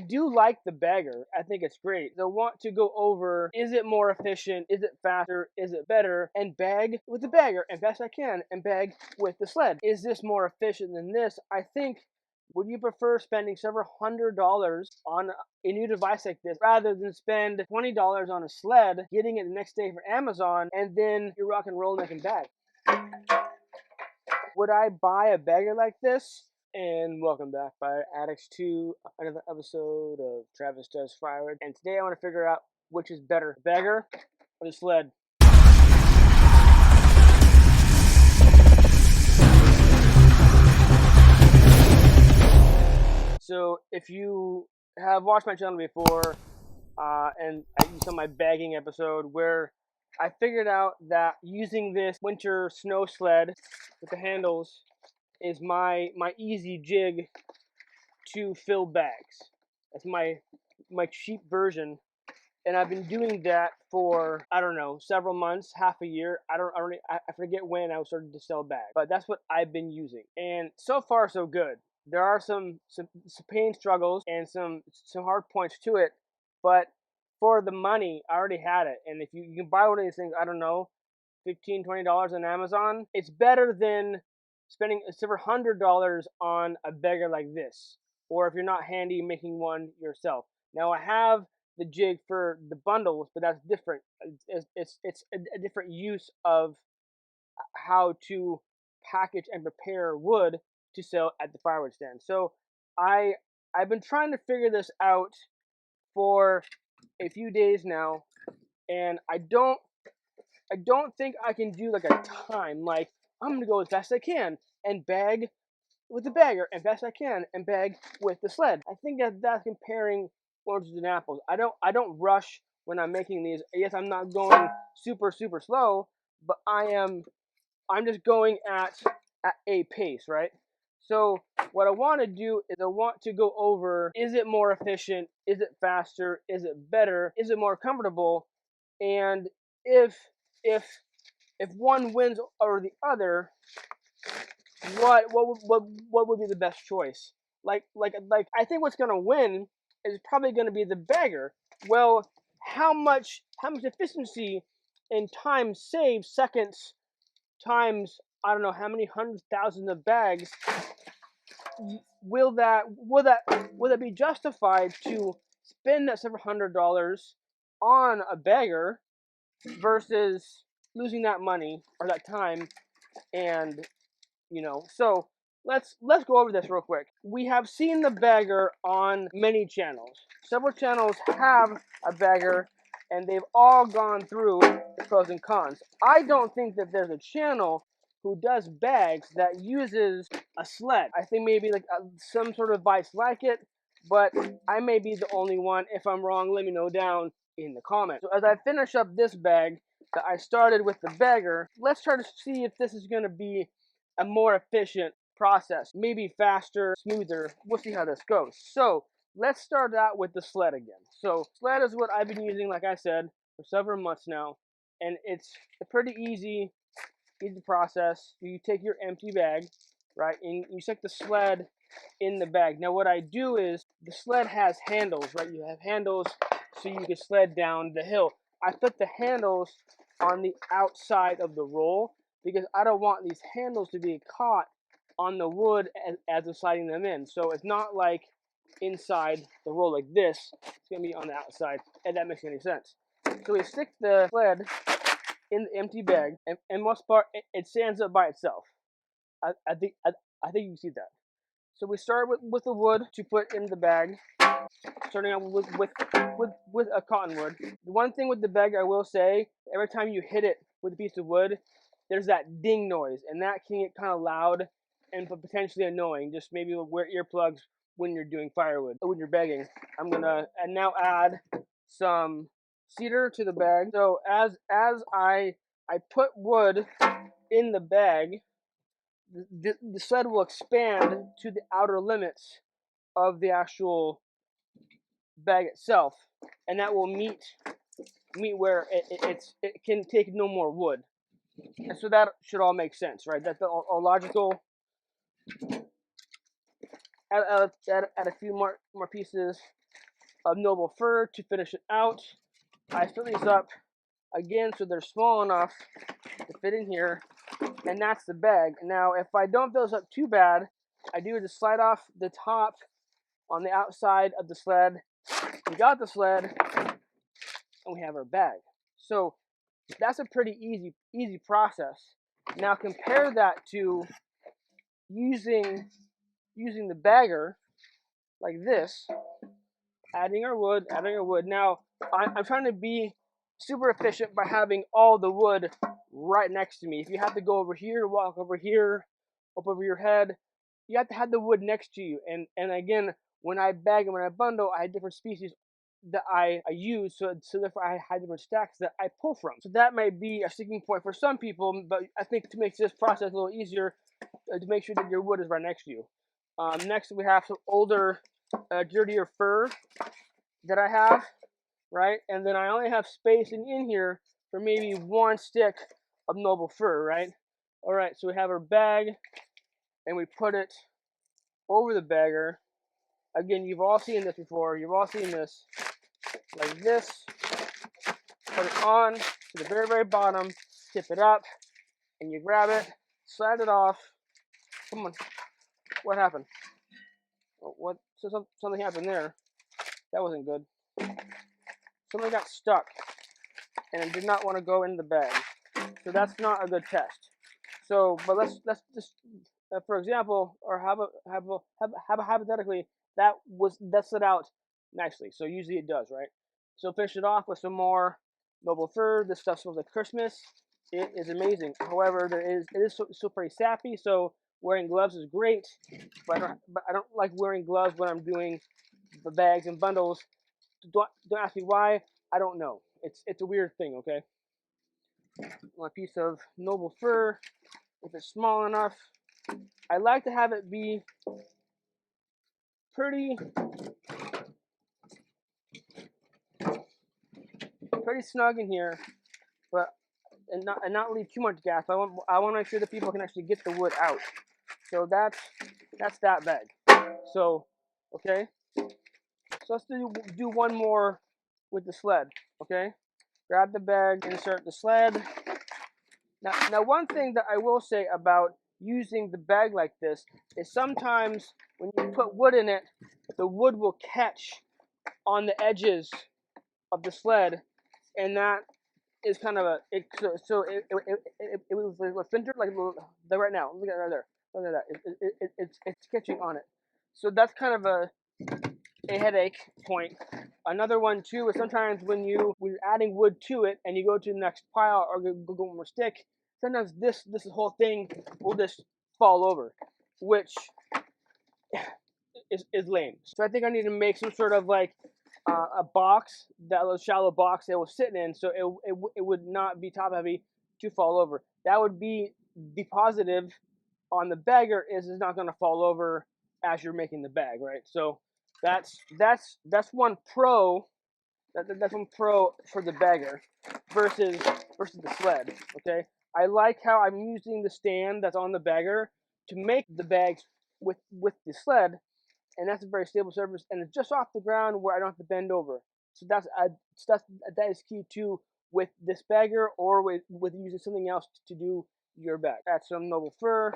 I do like the bagger. I think it's great. I want to go over, is it more efficient? Is it faster? Is it better? And bag with the bagger as best I can and bag with the sled. Is this more efficient than this? I think, would you prefer spending several $100s on a new device like this rather than spend $20 on a sled, getting it the next day from Amazon, and then you're rock and roll making bag? Would I buy a bagger like this? And welcome back, Fire Addicts, to another episode of Travis Does Firewood. And today I want to figure out which is better, the bagger or the sled. So if you have watched my channel before, and you saw my bagging episode where I figured out that using this winter snow sled with the handles is my easy jig to fill bags. That's my cheap version, and I've been doing that for, I don't know, several months, half a year. I forget when I started to sell bags, but that's what I've been using, and so far so good. There are some pain struggles and some hard points to it, but for the money, I already had it. And if you can buy one of these things, I don't know, $15, $20 on Amazon, it's better than spending several $100s on a bagger like this, or if you're not handy, making one yourself. Now I have the jig for the bundles, but that's different. It's a different use of how to package and prepare wood to sell at the firewood stand. So I've been trying to figure this out for a few days now, and I don't think I can do like a time, like I'm gonna go as fast as I can and bag with the bagger as best I can and bag with the sled. I think that's comparing oranges and apples. I don't rush when I'm making these. Yes, I'm not going super slow, but I'm just going at a pace, right? So what I want to do is I want to go over, is it more efficient? Is it faster? Is it better? Is it more comfortable? And if one wins over the other, what would be the best choice? Like I think what's gonna win is probably gonna be the bagger. Well, how much efficiency and time saved, seconds times, I don't know how many hundreds thousands of bags, will that be justified to spend that several $100s on a bagger versus losing that money or that time? And so let's go over this real quick. We have seen the bagger on many channels. Several channels have a bagger, and they've all gone through the pros and cons. I don't think that there's a channel who does bags that uses a sled. I think maybe like some sort of device like it, but I may be the only one. If I'm wrong, let me know down in the comments. So as I finish up this bag that I started with the bagger, let's try to see if this is going to be a more efficient process, maybe faster, smoother. We'll see how this goes. So let's start out with the sled again. So sled is what I've been using, like I said, for several months now, and it's a pretty easy process. You take your empty bag, right, and you stick the sled in the bag. Now what I do is, the sled has handles, right? You have handles so you can sled down the hill. I put the handles on the outside of the roll because I don't want these handles to be caught on the wood as I'm sliding them in. So it's not like inside the roll like this. It's going to be on the outside, and that makes any sense. So we stick the sled in the empty bag, and most part, it stands up by itself. I think you can see that. So we start with the wood to put in the bag, starting out with a cottonwood. The one thing with the bag I will say, every time you hit it with a piece of wood, there's that ding noise, and that can get kind of loud and potentially annoying. Just maybe wear earplugs when you're doing firewood, or when you're bagging. I'm gonna now add some cedar to the bag. So as I put wood in the bag, the sled will expand to the outer limits of the actual bag itself, and that will meet where it can take no more wood. And so that should all make sense, right? That's all logical. Add a few more pieces of noble fir to finish it out. I split these up again so they're small enough to fit in here, and that's the bag. Now, if I don't fill this up too bad, I do just slide off the top on the outside of the sled. We got the sled, and we have our bag. So that's a pretty easy process. Now compare that to using the bagger like this, adding our wood. Now I'm trying to be super efficient by having all the wood right next to me. If you have to go over here, walk over here, up over your head, you have to have the wood next to you. And again, when I bag and when I bundle, I had different species that I use, so therefore I had different stacks that I pull from. So that might be a sticking point for some people, but I think to make this process a little easier, to make sure that your wood is right next to you. Next, we have some older, dirtier fir that I have, right? And then I only have space in here for maybe one stick of noble fir, right? All right, so we have our bag, and we put it over the bagger. Again, you've all seen this before. You've all seen this. Like this. Put it on to the very bottom. Tip it up, and you grab it. Slide it off. Come on. What happened? What? So something happened there. That wasn't good. Something got stuck, and it did not want to go in the bag. So that's not a good test. So, but let's just, for example, or have a hypothetically that slid out nicely. So usually it does, right? So finish it off with some more noble fir. This stuff smells like Christmas. It is amazing. However, it is still pretty sappy. So wearing gloves is great, but I don't like wearing gloves when I'm doing the bags and bundles. Don't ask me why. I don't know. It's a weird thing. Okay. My piece of noble fir, if it's small enough. I like to have it be pretty snug in here, but and not leave too much gas. I want to make sure that people can actually get the wood out. So that's that bag. So okay, so let's do one more with the sled. Okay, grab the bag, insert the sled. Now one thing that I will say about using the bag like this is sometimes when you put wood in it, the wood will catch on the edges of the sled, and that is kind of it was centered like right now. Look at it right there. Look at that. It's catching on it. So that's kind of a headache point. Another one too is sometimes when you're adding wood to it and you go to the next pile or go one more stick, sometimes this whole thing will just fall over, which is lame. So I think I need to make some sort of like a box, that little shallow box that it was sitting in, so it would not be top heavy to fall over. That would be the positive on the bagger, is it's not going to fall over as you're making the bag, right? So that's one pro. That's one pro for the bagger versus the sled. Okay, I like how I'm using the stand that's on the bagger to make the bags with the sled, and that's a very stable surface, and it's just off the ground where I don't have to bend over. So that is key too with this bagger, or with using something else to do your bag. Add some noble fir.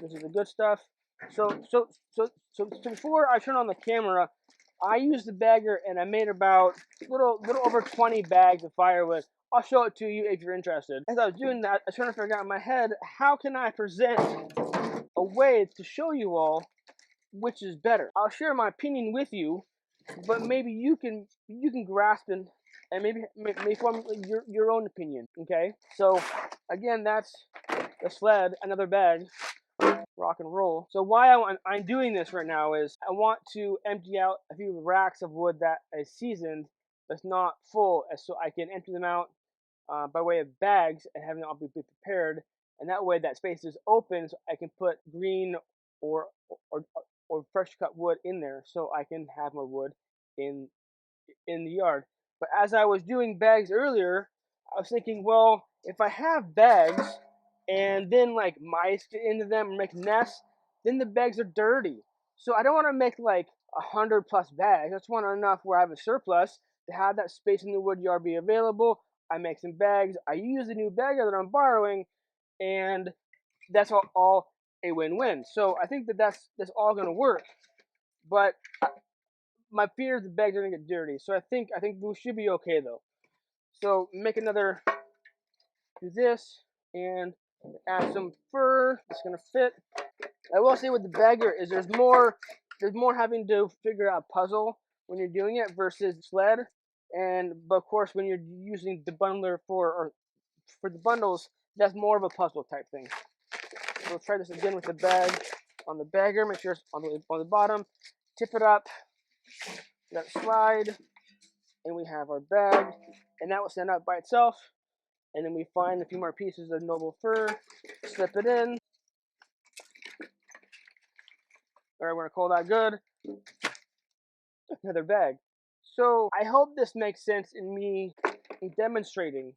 This is the good stuff. So before I turn on the camera, I used the bagger and I made about little over 20 bags of firewood. I'll show it to you if you're interested. As I was doing that, I was trying to figure out in my head, how can I present a way to show you all which is better. I'll share my opinion with you, but maybe you can grasp and maybe form your own opinion. Okay, so again, that's the sled, another bag, rock and roll. So why I'm doing this right now is I want to empty out a few racks of wood that is seasoned, that's not full, so I can empty them out by way of bags and having it all be prepared, and that way that space is open, so I can put green or fresh cut wood in there, so I can have more wood in the yard. But as I was doing bags earlier, I was thinking, well, if I have bags and then like mice get into them and make nests, then the bags are dirty. So I don't want to make like 100+ bags. I just want enough where I have a surplus to have that space in the wood yard be available. I make some bags. I use the new bagger that I'm borrowing, and that's all a win-win. So I think that that's all going to work. But my fear is the bags are going to get dirty. So I think we should be okay though. So make another, do this, and add some fur. It's going to fit. I will say with the bagger is there's more having to figure out a puzzle when you're doing it versus sled. But of course when you're using the bundler for the bundles, that's more of a puzzle type thing. So let's try this again with the bag on the bagger. Make sure it's on the bottom. Tip it up, let it slide, and we have our bag. And that will stand up by itself. And then we find a few more pieces of noble fur, slip it in. All right, we're gonna call that good. Another bag. So I hope this makes sense in me demonstrating.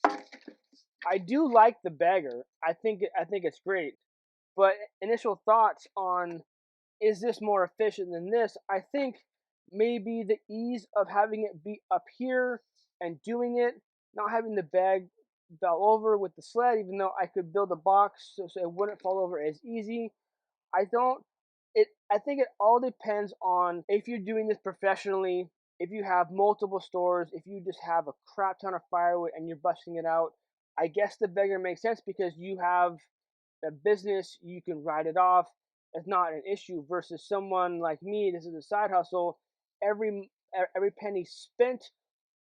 I do like the bagger. I think it's great. But initial thoughts on, is this more efficient than this? I think maybe the ease of having it be up here and doing it, not having the bag fall over with the sled, even though I could build a box so it wouldn't fall over as easy. I don't I think it all depends on if you're doing this professionally, if you have multiple stores, if you just have a crap ton of firewood and you're busting it out. I guess the beggar makes sense because you have a business, you can write it off. It's not an issue versus someone like me, this is a side hustle. Every penny spent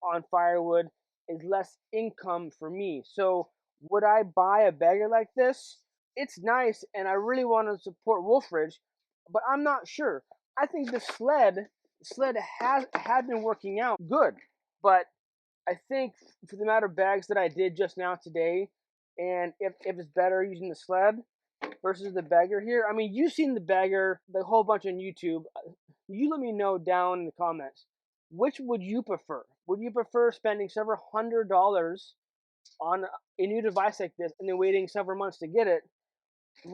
on firewood is less income for me. So would I buy a bagger like this? It's nice and I really want to support Wolfridge, but I'm not sure. I think the sled has been working out good, but I think for the amount of bags that I did just now today, and if it's better using the sled versus the bagger here. I mean, you've seen the bagger, the whole bunch on YouTube. You let me know down in the comments. Which would you prefer? Would you prefer spending several $100s on a new device like this and then waiting several months to get it,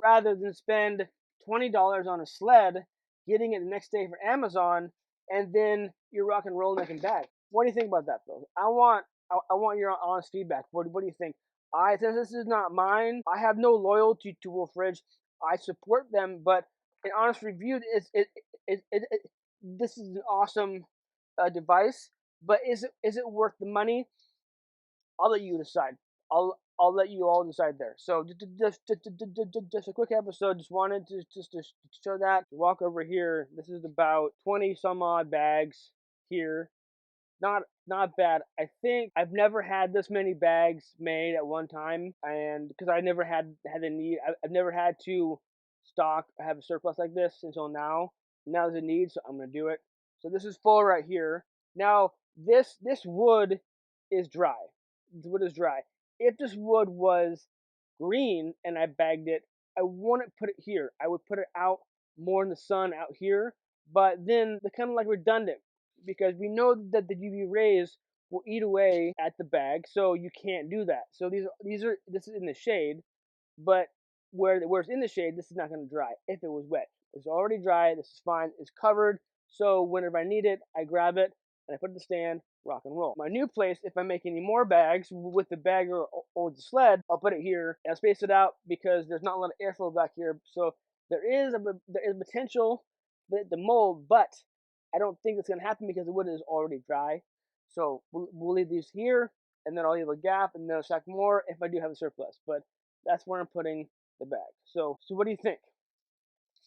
rather than spend $20 on a sled, getting it the next day for Amazon, and then you're rock and roll making bags? What do you think about that, though? I want your honest feedback. What do you think? Since this is not mine, I have no loyalty to Wolfridge. I support them, but an honest review is this is an awesome device, but is it worth the money? I'll let you decide. I'll let you all decide there. So just a quick episode. Just wanted to show that. Walk over here. This is about 20 some odd bags here. Not bad. I think I've never had this many bags made at one time, and because I never had the need. I've never had to have a surplus like this until now. Now there's a need, so I'm gonna do it. So this is full right here. Now this wood is dry. This wood is dry. If this wood was green and I bagged it, I wouldn't put it here. I would put it out more in the sun out here. But then they're kind of like redundant because we know that the UV rays will eat away at the bag, so you can't do that. So this is in the shade, but where it's in the shade, this is not going to dry. If it was wet, it's already dry. This is fine. It's covered. So whenever I need it, I grab it and I put it in the stand, rock and roll. My new place, if I make any more bags with the bagger or the sled, I'll put it here and I'll space it out because there's not a lot of airflow back here. So there is potential that the mold, but I don't think it's gonna happen because the wood is already dry. So we'll leave these here, and then I'll leave a gap, and then I'll stack more if I do have a surplus. But that's where I'm putting the bag. So what do you think?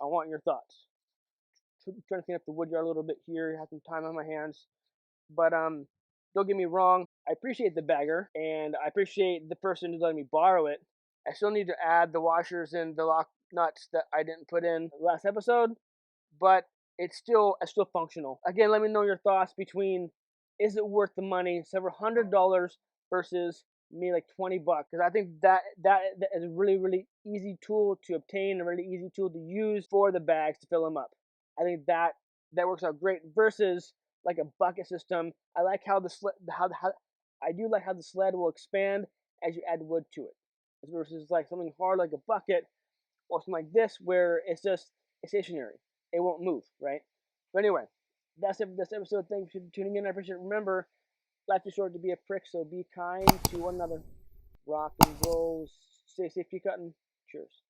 I want your thoughts. Trying to clean up the wood yard a little bit here. Have some time on my hands, but don't get me wrong. I appreciate the bagger, and I appreciate the person who's letting me borrow it. I still need to add the washers and the lock nuts that I didn't put in last episode, but it's still functional. Again, let me know your thoughts between, is it worth the money, several $100s versus me like $20, because I think that is a really easy tool to obtain, a really easy tool to use for the bags to fill them up. I think that works out great versus like a bucket system. I like how the sled how I do like how the sled will expand as you add wood to it, versus like something hard like a bucket or something like this where it's stationary. it won't move, right? But anyway, that's it for this episode. Thanks for tuning in. I appreciate it. Remember, life is short to be a prick, so be kind to one another. Rock and roll. Stay safe, keep cutting. Cheers.